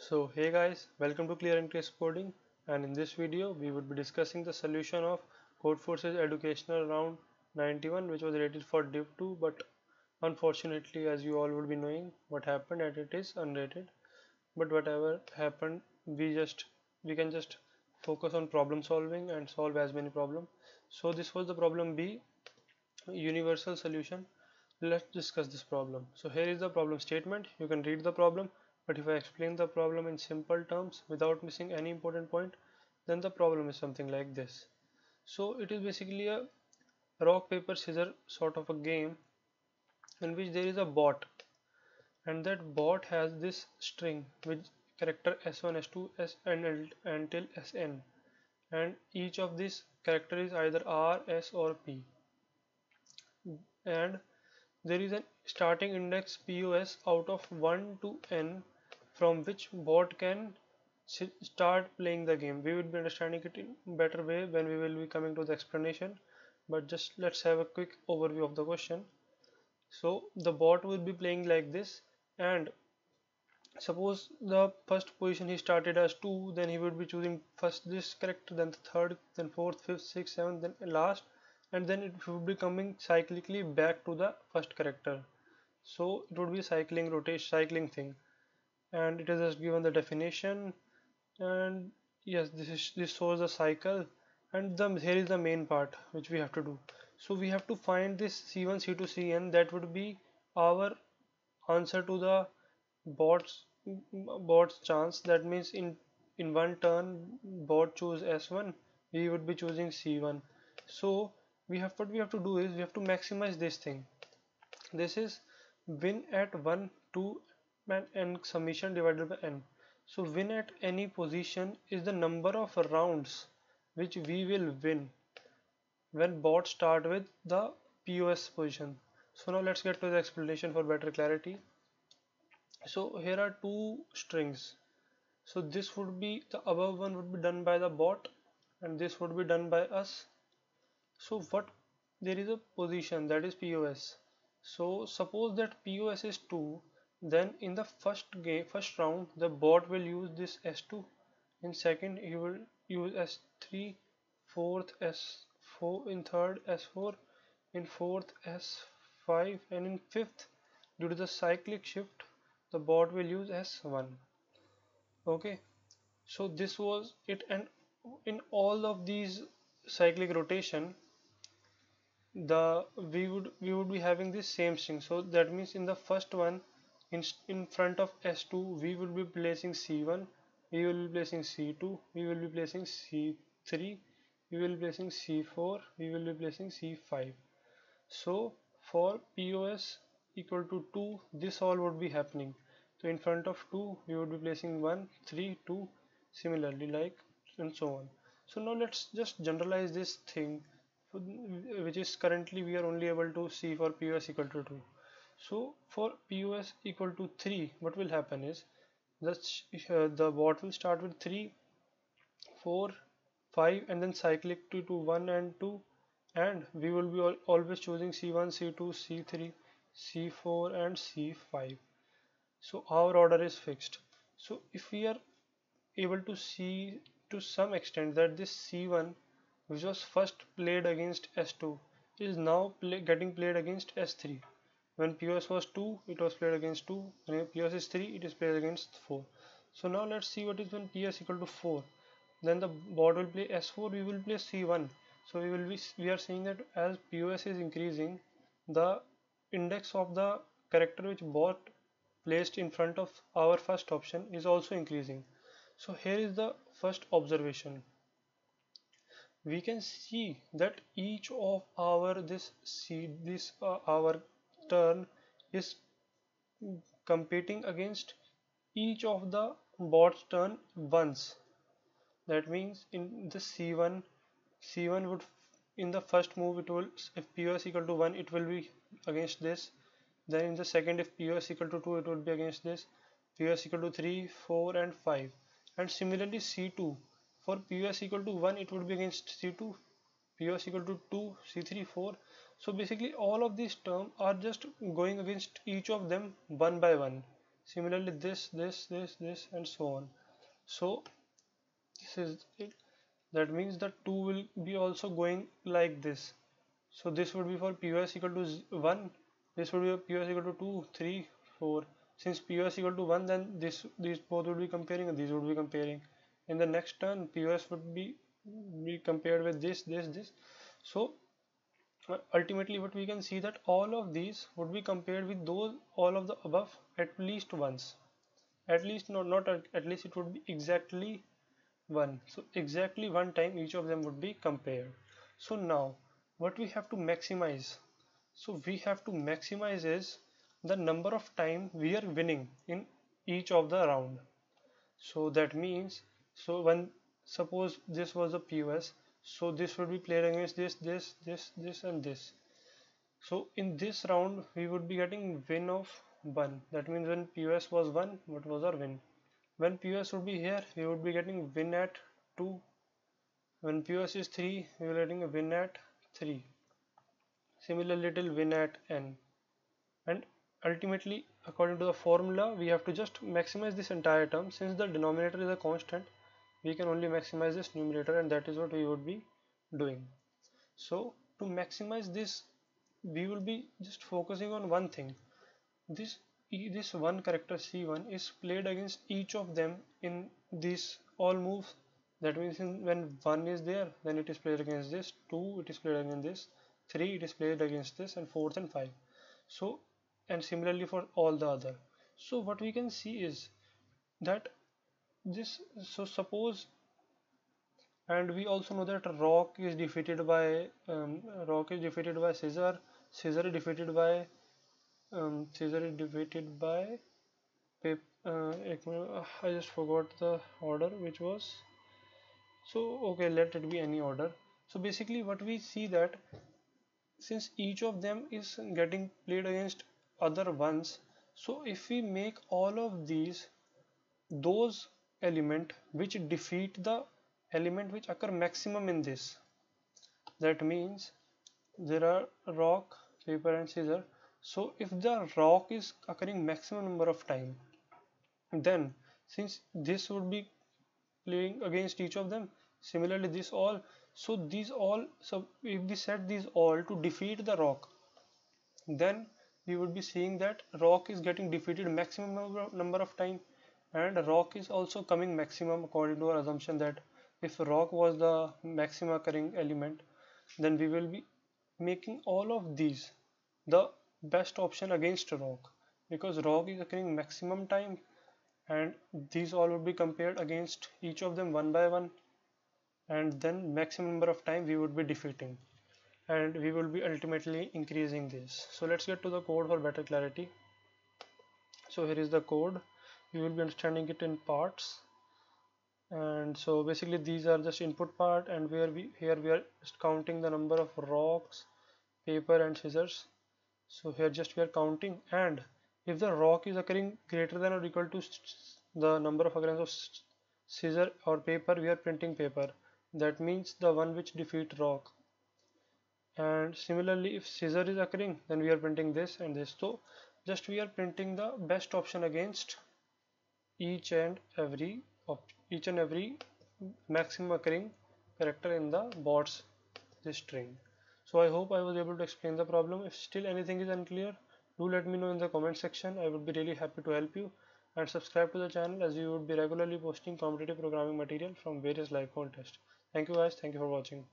So hey guys, welcome to Clear and Crisp Coding, and in this video we would be discussing the solution of Codeforce's educational round 91, which was rated for Div 2, but unfortunately, as you all would be knowing what happened, and it is unrated. But whatever happened, we can just focus on problem solving and solve as many problems. So this was the problem B, universal solution. Let's discuss this problem. So here is the problem statement. You can read the problem, but if I explain the problem in simple terms without missing any important point, then the problem is something like this. So it is basically a rock paper scissors sort of a game in which there is a bot, and that bot has this string with character s1 s2 sn until sn, and each of these character is either r, s or p, and there is a starting index POS out of 1 to n from which bot can start playing the game. We will be understanding it in better way when we will be coming to the explanation, but just let's have a quick overview of the question. So the bot will be playing like this, and suppose the first position he started as 2, then he would be choosing first this character, then the third, then fourth, fifth, sixth, seventh, then last, and then it would be coming cyclically back to the first character. So it would be cycling rotation cycling thing, and it is just given the definition. And yes, this shows the cycle, and here is the main part which we have to do. So we have to find this c1 c2 cn, that would be our answer to the bot's chance. That means in one turn bot choose s1, we would be choosing c1. So what we have to do is we have to maximize this thing. This is win at 1, 2 and n summation divided by n. So win at any position is the number of rounds which we will win when bot start with the POS position. So now let's get to the explanation for better clarity. So here are two strings. So this would be, the above one would be done by the bot and this would be done by us. So there is a position, that is POS. So suppose that POS is 2, then in the first round the bot will use this S2, in second he will use S3, fourth S4, in third S4, in fourth S5, and in fifth, due to the cyclic shift, the bot will use S1. Okay, so this was it, and in all of these cyclic rotation, we would be having this same string. So that means in the first one, in front of s2 we will be placing c1, we will be placing c2, we will be placing c3, we will be placing c4, we will be placing c5. So for POS equal to 2, this all would be happening. So in front of 2 we would be placing 1, 3, 2, similarly, like, and so on. So now let's just generalize this thing, which is currently we are only able to see for POS equal to 2. So for POS equal to 3, what will happen is that the bot will start with 3, 4, 5, and then cyclic to 1 and 2, and we will be always choosing c1, c2, c3, c4 and c5. So our order is fixed. So if we are able to see to some extent that this c1, which was first played against s2, is now getting played against s3. When POS was 2, it was played against 2. When POS is 3, it is played against 4. So now let's see what is when PS equal to 4. Then the bot will play s4, we will play c1. So we are seeing that as POS is increasing, the index of the character which bot placed in front of our first option is also increasing. So here is the first observation. We can see that each of our turn is competing against each of the bot's turn once. That means in the c1 would, in the first move, it will, if POS equal to 1, it will be against this. Then in the second, if POS equal to 2, it will be against this. POS equal to 3, 4 and 5. And similarly c2, for POS equal to 1, it would be against c2. POS equal to 2, c3, 4. So basically all of these terms are just going against each of them one by one. Similarly this and so on. So this is it. That means the 2 will be also going like this. So this would be for POS equal to 1, this would be POS equal to 2, 3, 4. Since POS equal to 1, then these both would be comparing and these would be comparing. In the next turn, POS would be compared with this. So ultimately what we can see that all of these would be compared with those all of the above at least once. At least not at least it would be exactly one. So exactly one time each of them would be compared. So now what we have to maximize, so we have to maximize is the number of time we are winning in each of the round. So that means, so when suppose this was a POS, so this would be played against this and this. So in this round we would be getting win of 1. That means when POS was 1, what was our win? When POS would be here, we would be getting win at 2. When POS is 3, we are getting a win at 3. Similarly, it will win at n. And ultimately, according to the formula, we have to just maximize this entire term. Since the denominator is a constant, we can only maximize this numerator, and that is what we would be doing. So to maximize this, we will be just focusing on one thing. This one character C1 is played against each of them in these all moves. That means when 1 is there, then it is played against this, 2 it is played against this, 3 it is played against this, and 4th and 5. So, and similarly for all the other. So what we can see is that this, so suppose, and we also know that Rock is defeated by Scissor. Scissor is defeated by I just forgot the order which was. So okay, let it be any order. So basically what we see that since each of them is getting played against other ones, so if we make all of these those element which defeat the element which occur maximum in this, that means there are rock, paper and scissor. So if the rock is occurring maximum number of time, then since this would be playing against each of them, similarly this all, so these all, so if we set these all to defeat the rock, then we would be seeing that rock is getting defeated maximum number of time, and rock is also coming maximum according to our assumption that if rock was the maximum occurring element, then we will be making all of these the best option against rock, because rock is occurring maximum time, and these all would be compared against each of them one by one, and then maximum number of time we would be defeating, and we will be ultimately increasing this. So let's get to the code for better clarity. So here is the code. We will be understanding it in parts, and so basically these are just input part, and where here we are just counting the number of rocks, paper and scissors. So here just we are counting, and if the rock is occurring greater than or equal to the number of occurrence of scissor or paper, we are printing paper. That means the one which defeat rock. And similarly, if scissor is occurring, then we are printing this and this. So just we are printing the best option against each and every maximum occurring character in the bots this string. So I hope I was able to explain the problem. If still anything is unclear, do let me know in the comment section. I would be really happy to help you, and subscribe to the channel as we would be regularly posting competitive programming material from various live contests. Thank you guys, thank you for watching.